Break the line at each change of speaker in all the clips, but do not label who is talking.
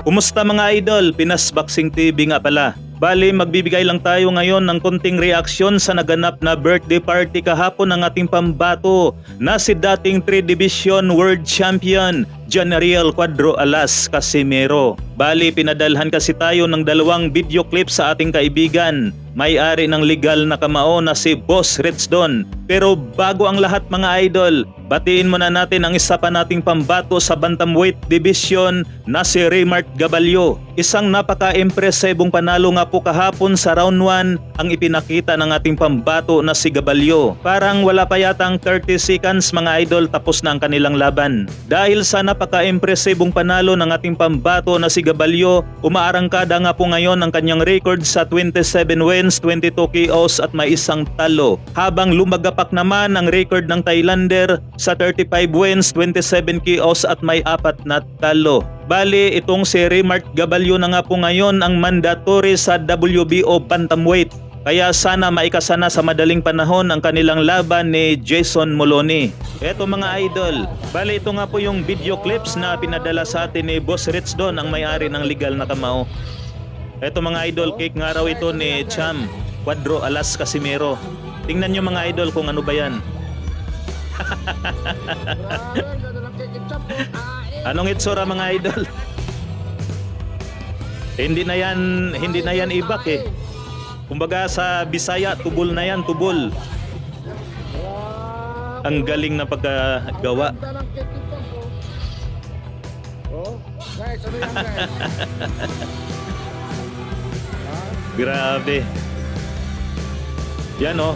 Kumusta mga idol? Pinas Boxing TV nga pala. Bali, magbibigay lang tayo ngayon ng konting reaksyon sa naganap na birthday party kahapon ng ating pambato na si dating 3 Division World Champion Janariel Cuadro Alas Casimero. Bali, pinadalhan kasi tayo ng dalawang video clip sa ating kaibigan, may-ari ng legal na kamao na si Boss Ridsdon. Pero bago ang lahat mga idol, batiin muna natin ang isa pa nating pambato sa bantamweight division na si Raymart Gabalio. Isang napaka-impresibong panalo nga po kahapon sa round 1 ang ipinakita ng ating pambato na si Gabalio. Parang wala pa yatang 30 seconds mga idol tapos na ang kanilang laban. Dahil sa napaka-impresibong panalo ng ating pambato na si Gabalio, umaarangkada nga po ngayon ang kanyang record sa 27 wins, 22 KOs at may isang talo. Habang lumagapak naman ang record ng Thailander sa 35 wins, 27 KOs at may 4 na talo. Bali, itong si Raymart Gabalio na nga po ngayon ang mandatory sa WBO bantamweight. Kaya sana maikasana sa madaling panahon ang kanilang laban ni Jason Moloney. Eto mga idol, bali ito nga po yung video clips na pinadala sa atin ni Boss Ridsdon, ang may-ari ng legal na kamao. Eto mga idol, cake nga raw ito ni Cham Cuadro Alas Casimero. Tingnan nyo mga idol kung ano ba yan. Anong itsura mga idol? Hindi na yan ibak eh. Kumbaga sa Bisaya, tubol na yan, tubol. Ang galing na pagkagawa. Grabe. Yan oh.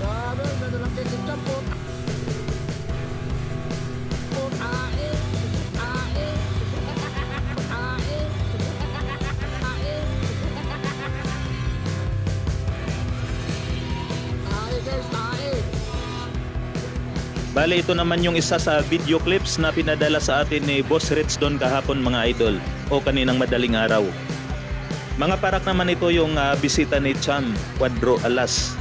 Bale, ito naman yung isa sa video clips na pinadala sa atin ni Boss Ridsdon kahapon mga idol o kaninang madaling araw. Mga parak naman ito yung bisita ni Cham Cuadro Alas.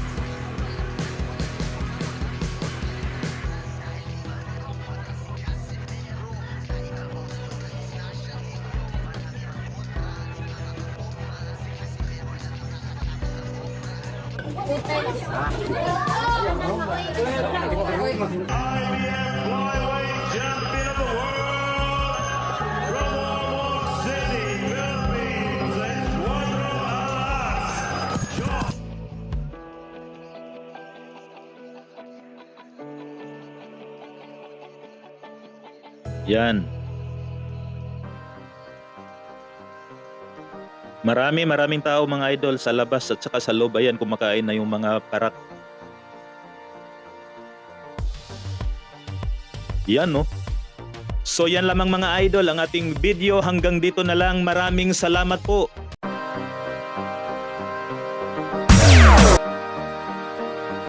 Yan. Maraming tao mga idol sa labas at saka sa loob. Ayan, kumakain na yung mga parak. Yan no. So yan lamang mga idol ang ating video. Hanggang dito na lang. Maraming salamat po.